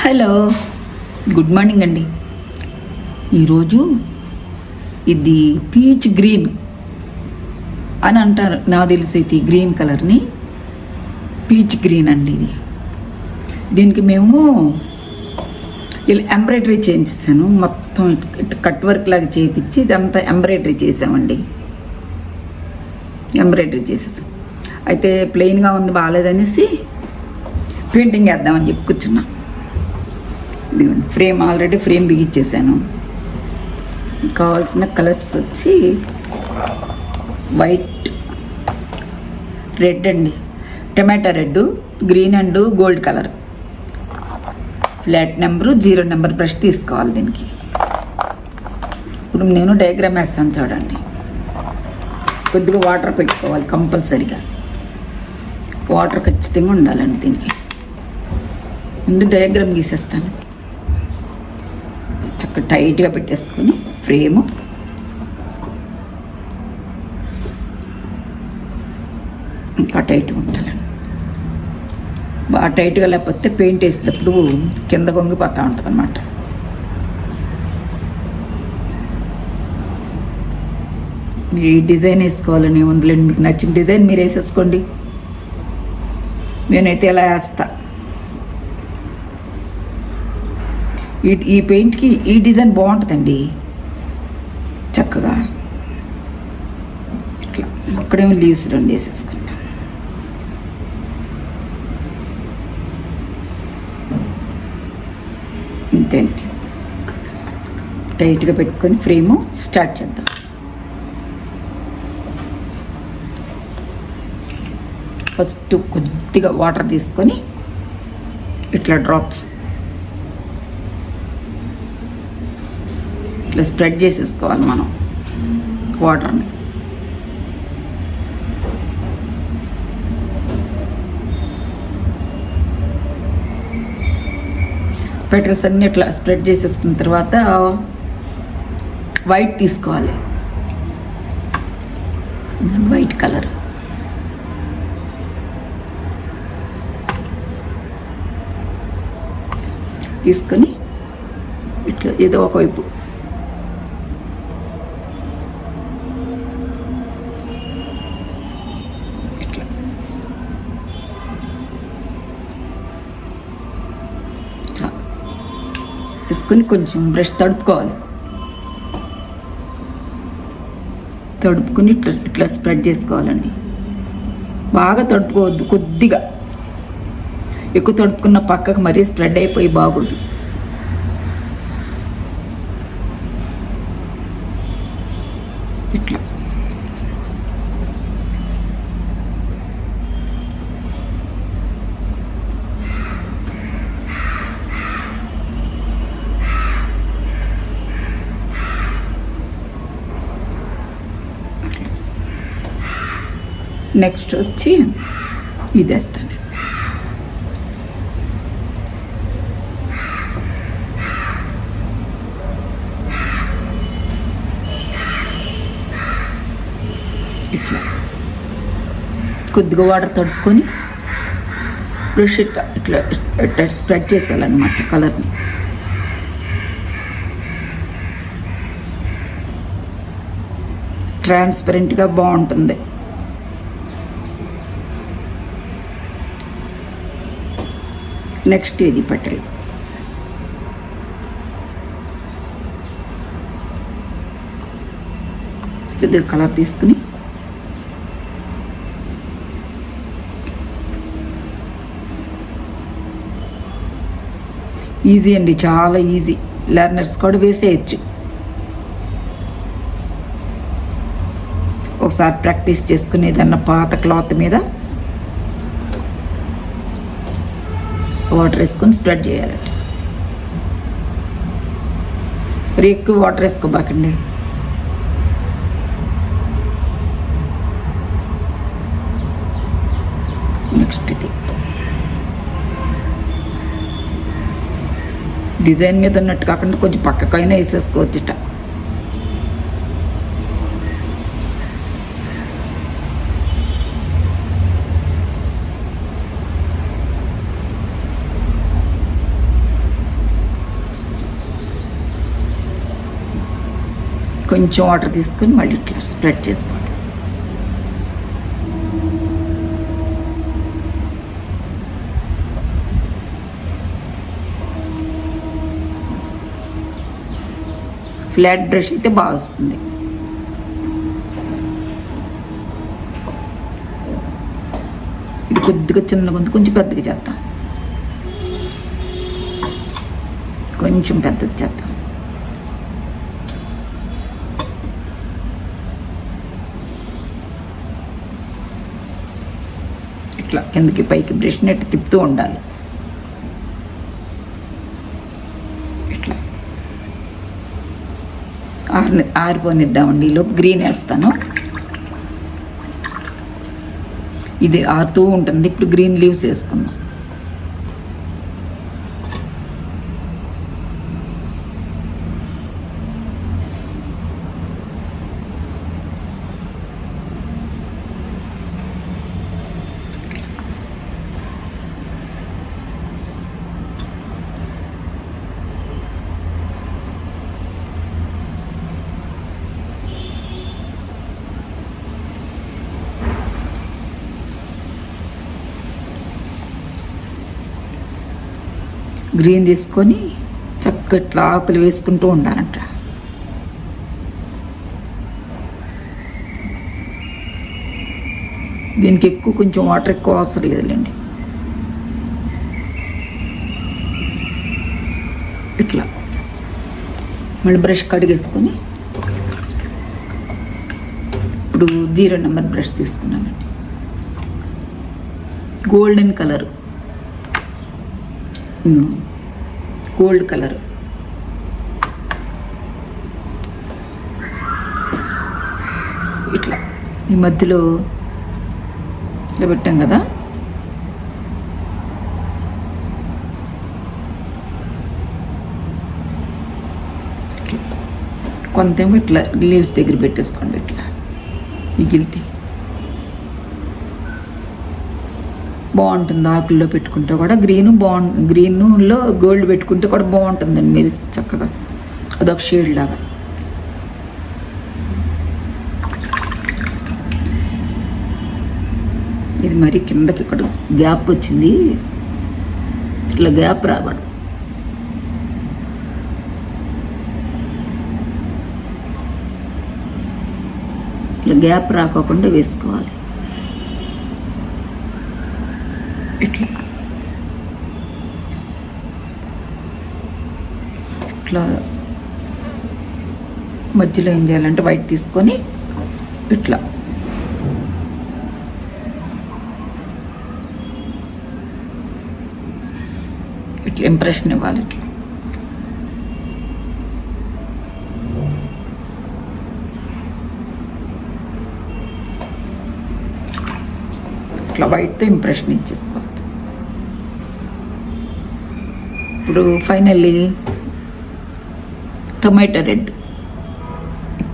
Hello, good morning అండి. ఈరోజు ఇది పీచ్ గ్రీన్ అని అంటారు, నాకు తెలిసైతే ఈ గ్రీన్ కలర్ని పీచ్ గ్రీన్ అండి. దీనికి మేము ఇలా ఎంబ్రాయిడరీ చేయించాను, మొత్తం కట్ వర్క్ లాగా చేయించి ఇదంతా ఎంబ్రాయిడరీ చేసామండి. ఎంబ్రాయిడరీ చేసేసాం. అయితే ప్లెయిన్గా ఉంది, బాగాలేదనేసి పెయింటింగ్ వేద్దామని చెప్పి కూర్చున్నాం. ఇదిగోండి, ఫ్రేమ్ ఆల్రెడీ ఫ్రేమ్ బిగించేసాను. కావాల్సిన కలర్స్ వచ్చి వైట్, రెడ్ అండి, టమాటా red, green and gold colour. Flat number 0 number brush తీసుకోవాలి దీనికి. ఇప్పుడు నేను డయాగ్రామ్ వేస్తాను చూడండి. కొద్దిగా వాటర్ పెట్టుకోవాలి కంపల్సరీగా, వాటర్ ఖచ్చితంగా ఉండాలండి దీనికి. ముందు డయాగ్రామ్ గీసేస్తాను, చక్కగా టైట్గా పెట్టేసుకొని ఫ్రేము ఇంకా టైట్గా ఉండాలండి. బాగా టైట్గా లేకపోతే పెయింట్ వేసేటప్పుడు కింద కొంగిపోతూ ఉంటుంది అన్నమాట. మీరు ఈ డిజైన్ వేసుకోవాలని ఉందిలేండి, మీకు నచ్చిన డిజైన్ మీరు వేసేసుకోండి. నేనైతే ఎలా వేస్తా, ఈ పెయింట్కి ఈ డిజైన్ బాగుంటుందండి. చక్కగా ఇట్లా అక్కడేమో లీవ్స్ 2 వేసేసుకుంటాం. అంతే అండి, టైట్గా పెట్టుకొని ఫ్రేము స్టార్ట్ చేద్దాం. ఫస్ట్ కొద్దిగా వాటర్ తీసుకొని ఇట్లా డ్రాప్స్ ఇట్లా స్ప్రెడ్ చేసేసుకోవాలి మనం వాటర్ని. పెటల్స్ అన్నీ ఇట్లా స్ప్రెడ్ చేసేసుకున్న తర్వాత వైట్ తీసుకోవాలి, వైట్ కలర్ తీసుకొని ఇట్లా ఏదో ఒకవైపు ఇట్లా తీసుకొని కొంచెం బ్రష్ తడుపుకోవాలి. తడుపుకొని ఇట్లా ఇట్లా స్ప్రెడ్ చేసుకోవాలండి. బాగా తడుపుకోవద్దు, కొద్దిగా. ఎక్కువ తడుపుకున్న పక్కకు మరీ స్ప్రెడ్ అయిపోయి బాగోదు. ఇట్లా నెక్స్ట్ వచ్చి ఇది వేస్తాను. ఇట్లా కొద్దిగా వాటర్ తడుపుకొని బ్రష్ ఇట్లా ఇట్లా స్ప్రెడ్ చేసేయాలన్నమాట కలర్ని. ట్రాన్స్పరెంట్గా బాగుంటుంది. నెక్స్ట్ ఇది పట్టెలు. కొద్దిగా కలర్ తీసుకుని ఈజీ అండి, చాలా ఈజీ. లెర్నర్స్ కూడా వేసేయచ్చు. ఒకసారి ప్రాక్టీస్ చేసుకుని ఏదన్నా పాత క్లాత్ మీద వాటర్ వేసుకొని స్ప్రెడ్ చేయాలండి. మరి ఎక్కువ వాటర్ వేసుకోబాకండి. నెక్స్ట్ ఇది డిజైన్ మీద ఉన్నట్టు కాకుండా కొంచెం పక్కకైనా వేసేసుకోవచ్చుట. కొంచెం వాటర్ తీసుకొని మళ్ళీ ఇట్లా స్ప్రెడ్ చేసుకోండి. ఫ్లాట్ బ్రష్ అయితే బాగా వస్తుంది. ఇది కొద్దిగా చిన్నగా ఉంది, కొంచెం పెద్దగా చేద్దాం. కొంచెం పెద్దది చేద్దాం. ఇట్లా కిందకి పైకి బ్రష్ నెట్ తిప్పుతూ ఉండాలి. ఇట్లా ఆరిపోనిద్దామండి. ఈలోపు గ్రీన్ వేస్తాను. ఇది ఆరుతూ ఉంటుంది. ఇప్పుడు గ్రీన్ లీవ్స్ వేసుకుందాం. గ్రీన్ తీసుకొని చక్కట్లా ఆకులు వేసుకుంటూ ఉండాలంట. దీనికి ఎక్కువ కొంచెం వాటర్ ఎక్కువ అవసరం లేదులేండి. ఇట్లా మళ్ళీ బ్రష్ కడిగేసుకొని ఇప్పుడు 0 నెంబర్ బ్రష్ తీసుకున్నానండి. Golden colour, gold colour. ఇట్లా ఈ మధ్యలో ఇట్లా పెట్టాం కదా, కొంతేమో ఇట్లా లీవ్స్ దగ్గర పెట్టేసుకోండి. ఇట్లా మిగిలితే బాగుంటుంది. ఆకుల్లో పెట్టుకుంటే కూడా గ్రీన్లో గోల్డ్ పెట్టుకుంటే కూడా బాగుంటుందండి. మీరు చక్కగా అదొక షేడ్ లాగా. ఇది మరి కిందకి ఇక్కడ గ్యాప్ వచ్చింది. ఇట్లా గ్యాప్ రాకూడదు. ఇట్లా గ్యాప్ రాకోకుండా వేసుకోవాలి. ఇట్లా ఇట్లా మధ్యలో ఏం చేయాలంటే వైట్ తీసుకొని ఇట్లా ఇట్లా ఇంప్రెషన్ ఇవ్వాలి. ఇట్లా ఇట్లా వైట్తో ఇంప్రెషన్ ఇచ్చేసుకోవచ్చు. ఇప్పుడు ఫైనల్లీ టొమాటో రెడ్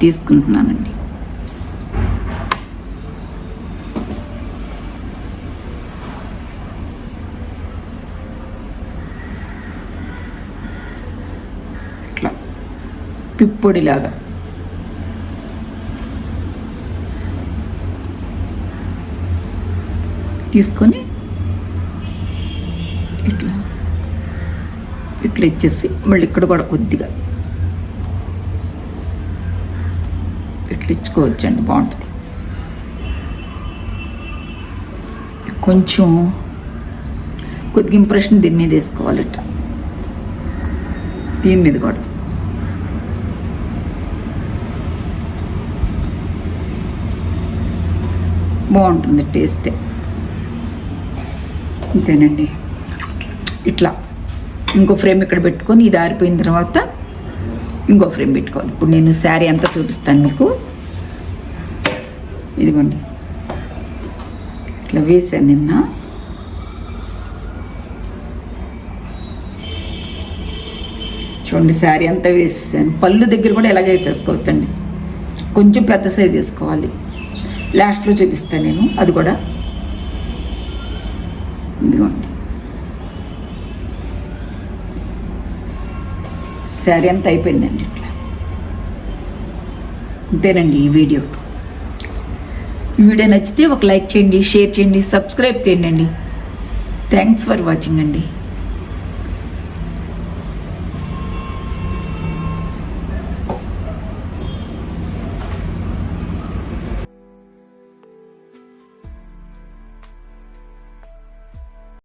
తీసుకుంటున్నానండి. ఇట్లా పిప్పొడిలాగా తీసుకొని ఇట్లా ఇట్లా ఇచ్చేసి మళ్ళీ ఇక్కడ కూడా కొద్దిగా ఇట్లా ఇచ్చుకోవచ్చండి, బాగుంటుంది. కొంచెం కొద్దిగా ఇంప్రెషన్ దీని మీద వేసుకోవాలట, దీని మీద కూడా. బాగుంటుంది టేస్ట్. అంతేనండి. ఇట్లా ఇంకో ఫ్రేమ్ ఇక్కడ పెట్టుకొని ఇది ఆరిపోయిన తర్వాత ఇంకో ఫ్రేమ్ పెట్టుకోవాలి. ఇప్పుడు నేను శారీ అంతా చూపిస్తాను మీకు. ఇదిగోండి ఇట్లా వేసాను నిన్న. చూడండి శారీ అంతా వేసేసాను. పళ్ళు దగ్గర కూడా ఎలాగ వేసేసుకోవచ్చండి. కొంచెం పెద్ద సైజ్ వేసుకోవాలి. లాస్ట్లో చూపిస్తాను నేను అది కూడా. ఇదిగోండి శారీ అంతా అయిపోయిందండి. ఇట్లా అంతేనండి ఈ వీడియో. ఈ వీడియో నచ్చితే ఒక లైక్ చేయండి, షేర్ చేయండి, సబ్స్క్రైబ్ చేయండి అండి. థ్యాంక్స్ ఫర్ వాచింగ్ అండి.